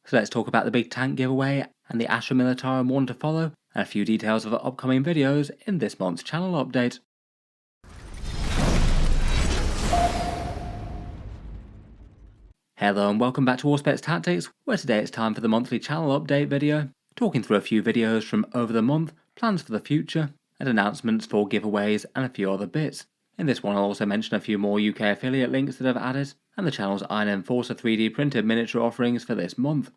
So let's talk about the big tank giveaway and the Astra Militarum one to follow, and a few details of upcoming videos in this month's channel update. Hello and welcome back to Auspex Tactics, where today it's time for the monthly channel update video, talking through a few videos from over the month, plans for the future, and announcements for giveaways and a few other bits. In this one I'll also mention a few more UK affiliate links that I've added, and the channel's Iron Enforcer 3D printed miniature offerings for this month.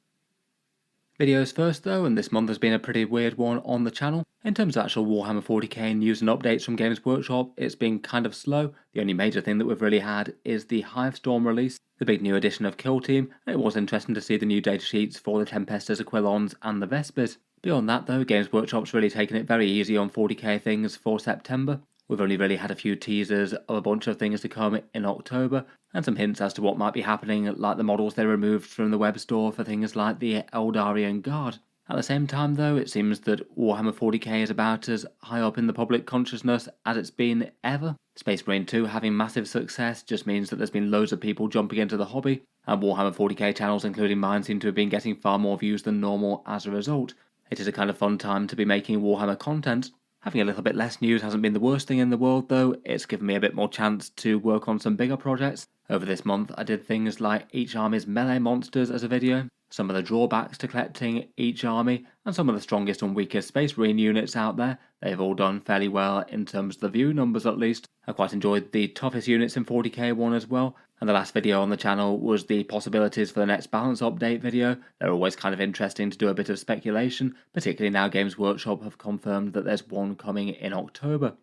Videos first though, and this month has been a pretty weird one on the channel. In terms of actual Warhammer 40k news and updates from Games Workshop, it's been kind of slow. The only major thing that we've really had is the Hivestorm release, the big new edition of Kill Team, and it was interesting to see the new datasheets for the Tempestus, Aquilons and the Vespers. Beyond that though, Games Workshop's really taken it very easy on 40k things for September. We've only really had a few teasers of a bunch of things to come in October, and some hints as to what might be happening, like the models they removed from the web store for things like the Eldarian Guard. At the same time though, it seems that Warhammer 40k is about as high up in the public consciousness as it's been ever. Space Marine 2 having massive success just means that there's been loads of people jumping into the hobby, and Warhammer 40k channels, including mine, seem to have been getting far more views than normal as a result. It is a kind of fun time to be making Warhammer content. Having a little bit less news hasn't been the worst thing in the world though. It's given me a bit more chance to work on some bigger projects. Over this month I did things like each army's melee monsters as a video, some of the drawbacks to collecting each army, and some of the strongest and weakest Space Marine units out there. They've all done fairly well in terms of the view numbers at least. I quite enjoyed the toughest units in 40k one as well, and the last video on the channel was the possibilities for the next balance update video. They're always kind of interesting to do a bit of speculation, particularly now Games Workshop have confirmed that there's one coming in October.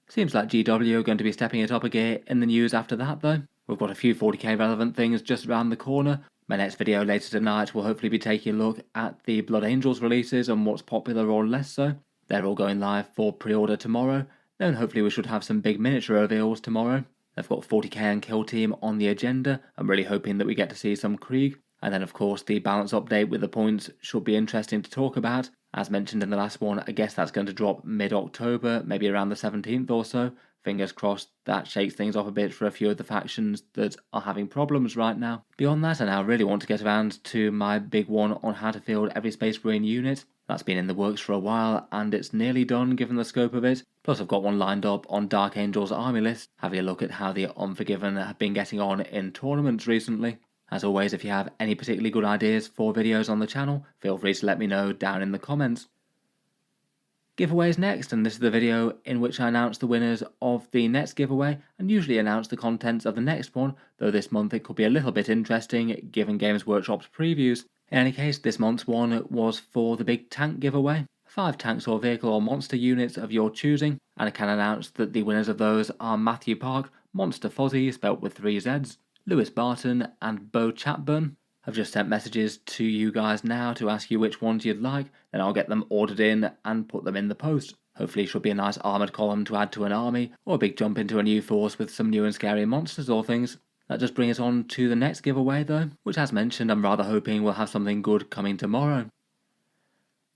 Seems like GW are going to be stepping it up a gear in the news after that though. We've got a few 40k relevant things just around the corner. My next video later tonight will hopefully be taking a look at the Blood Angels releases and what's popular or less so. They're all going live for pre-order tomorrow. Then hopefully we should have some big miniature reveals tomorrow. They've got 40k and Kill Team on the agenda. I'm really hoping that we get to see some Krieg. And then of course the balance update with the points should be interesting to talk about. As mentioned in the last one, I guess that's going to drop mid-October, maybe around the 17th or so. Fingers crossed that shakes things off a bit for a few of the factions that are having problems right now. Beyond that, I now really want to get around to my big one on how to field every Space Marine unit. That's been in the works for a while, and it's nearly done given the scope of it. Plus I've got one lined up on Dark Angel's army list, having a look at how the Unforgiven have been getting on in tournaments recently. As always, if you have any particularly good ideas for videos on the channel, feel free to let me know down in the comments. Giveaways next, and this is the video in which I announce the winners of the next giveaway and usually announce the contents of the next one, though this month it could be a little bit interesting given Games Workshop's previews. In any case, this month's one was for the big tank giveaway. 5 tanks or vehicle or monster units of your choosing, and I can announce that the winners of those are Matthew Park, Monster Fozzie spelt with 3 Z's, Lewis Barton and Bo Chatburn. I've just sent messages to you guys now to ask you which ones you'd like, then I'll get them ordered in and put them in the post. Hopefully it should be a nice armoured column to add to an army, or a big jump into a new force with some new and scary monsters or things. That just brings us on to the next giveaway though, which as mentioned I'm rather hoping we'll have something good coming tomorrow.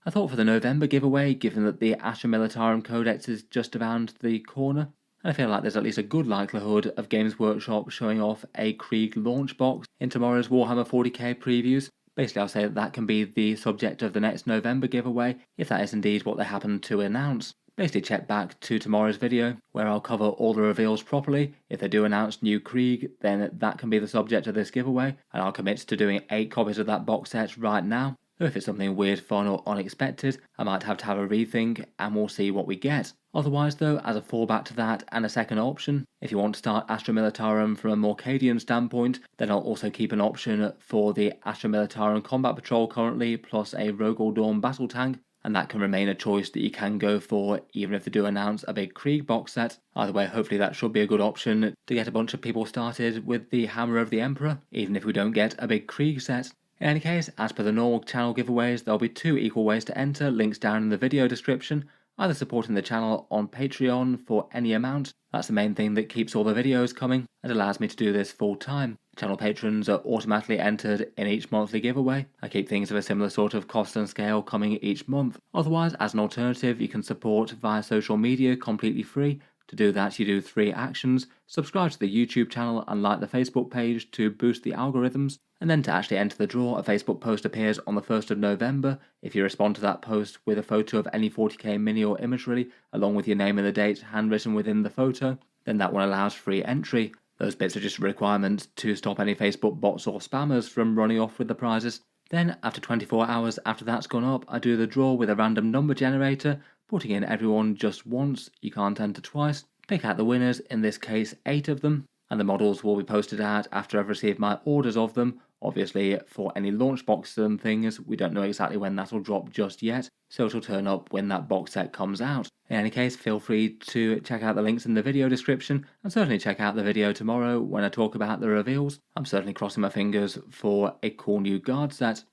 I thought for the November giveaway, given that the Astra Militarum Codex is just around the corner, I feel like there's at least a good likelihood of Games Workshop showing off a Krieg launch box in tomorrow's Warhammer 40k previews. Basically I'll say that can be the subject of the next November giveaway, if that is indeed what they happen to announce. Basically check back to tomorrow's video, where I'll cover all the reveals properly. If they do announce new Krieg, then that can be the subject of this giveaway, and I'll commit to doing 8 copies of that box set right now. So if it's something weird, fun or unexpected, I might have to have a rethink and we'll see what we get. Otherwise though, as a fallback to that and a second option, if you want to start Astra Militarum from a Morcadian standpoint, then I'll also keep an option for the Astra Militarum Combat Patrol currently, plus a Rogol Dawn Battle Tank, and that can remain a choice that you can go for even if they do announce a big Krieg box set. Either way, hopefully that should be a good option to get a bunch of people started with the Hammer of the Emperor, even if we don't get a big Krieg set. In any case, as per the normal channel giveaways, there'll be 2 equal ways to enter, links down in the video description. Either supporting the channel on Patreon for any amount, that's the main thing that keeps all the videos coming and allows me to do this full time. Channel patrons are automatically entered in each monthly giveaway. I keep things of a similar sort of cost and scale coming each month. Otherwise, as an alternative, you can support via social media completely free. To do that, you do 3 actions: subscribe to the YouTube channel and like the Facebook page to boost the algorithms, and then to actually enter the draw, a Facebook post appears on the 1st of November. If you respond to that post with a photo of any 40k mini or imagery, along with your name and the date handwritten within the photo, then that one allows free entry. Those bits are just requirements to stop any Facebook bots or spammers from running off with the prizes. Then, after 24 hours after that's gone up, I do the draw with a random number generator, putting in everyone just once. You can't enter twice. Pick out the winners, in this case 8 of them, and the models will be posted out after I've received my orders of them. Obviously, for any launch boxes and things, we don't know exactly when that'll drop just yet, so it'll turn up when that box set comes out. In any case, feel free to check out the links in the video description, and certainly check out the video tomorrow when I talk about the reveals. I'm certainly crossing my fingers for a cool new guard set.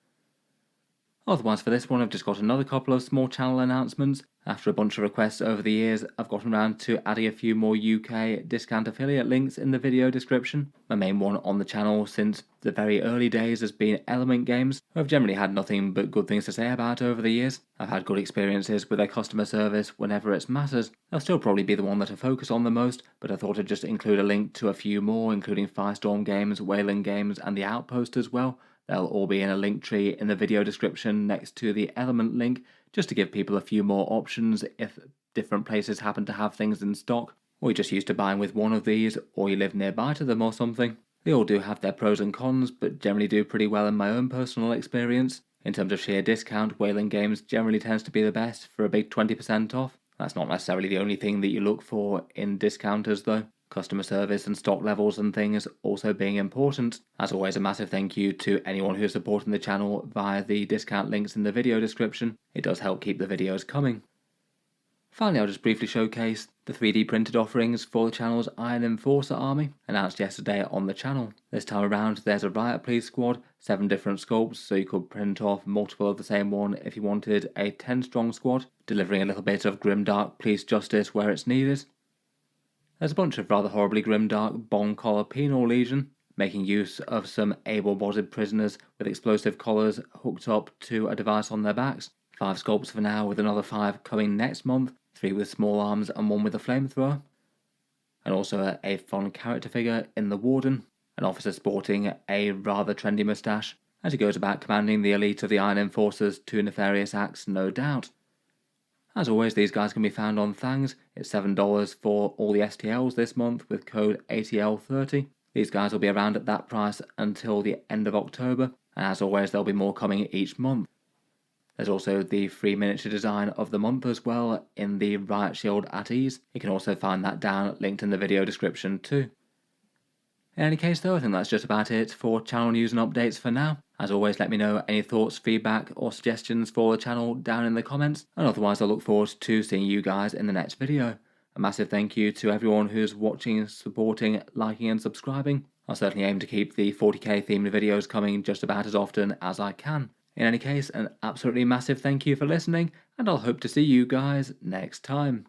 Otherwise, for this one, I've just got another couple of small channel announcements. After a bunch of requests over the years, I've gotten around to adding a few more UK discount affiliate links in the video description. My main one on the channel since the very early days has been Element Games, who I've generally had nothing but good things to say about over the years. I've had good experiences with their customer service whenever it's mattered. They'll still probably be the one that I focus on the most, but I thought I'd just include a link to a few more, including Firestorm Games, Wayland Games, and The Outpost as well. They'll all be in a link tree in the video description next to the Element link, just to give people a few more options if different places happen to have things in stock, or you're just used to buying with one of these, or you live nearby to them or something. They all do have their pros and cons, but generally do pretty well in my own personal experience. In terms of sheer discount, Wayland Games generally tends to be the best for a big 20% off. That's not necessarily the only thing that you look for in discounters though. Customer service and stock levels and things also being important. As always, a massive thank you to anyone who's supporting the channel via the discount links in the video description. It does help keep the videos coming. Finally, I'll just briefly showcase the 3D printed offerings for the channel's Iron Enforcer army, announced yesterday on the channel. This time around, there's a Riot Police squad, 7 different sculpts, so you could print off multiple of the same one if you wanted a 10-strong squad, delivering a little bit of grimdark police justice where it's needed. There's a bunch of rather horribly grimdark Bong Collar Penal Legion, making use of some able-bodied prisoners with explosive collars hooked up to a device on their backs. 5 sculpts for now, with another 5 coming next month, 3 with small arms and 1 with a flamethrower. And also a fun character figure in the Warden, an officer sporting a rather trendy moustache, as he goes about commanding the elite of the Iron Enforcers to nefarious acts, no doubt. As always, these guys can be found on Thangs. It's $7 for all the STLs this month with code ATL30. These guys will be around at that price until the end of October, and as always, there'll be more coming each month. There's also the free miniature design of the month as well in the Riot Shield at Ease. You can also find that down, linked in the video description too. In any case though, I think that's just about it for channel news and updates for now. As always, let me know any thoughts, feedback or suggestions for the channel down in the comments, and otherwise I look forward to seeing you guys in the next video. A massive thank you to everyone who's watching, supporting, liking and subscribing. I'll certainly aim to keep the 40k themed videos coming just about as often as I can. In any case, an absolutely massive thank you for listening, and I'll hope to see you guys next time.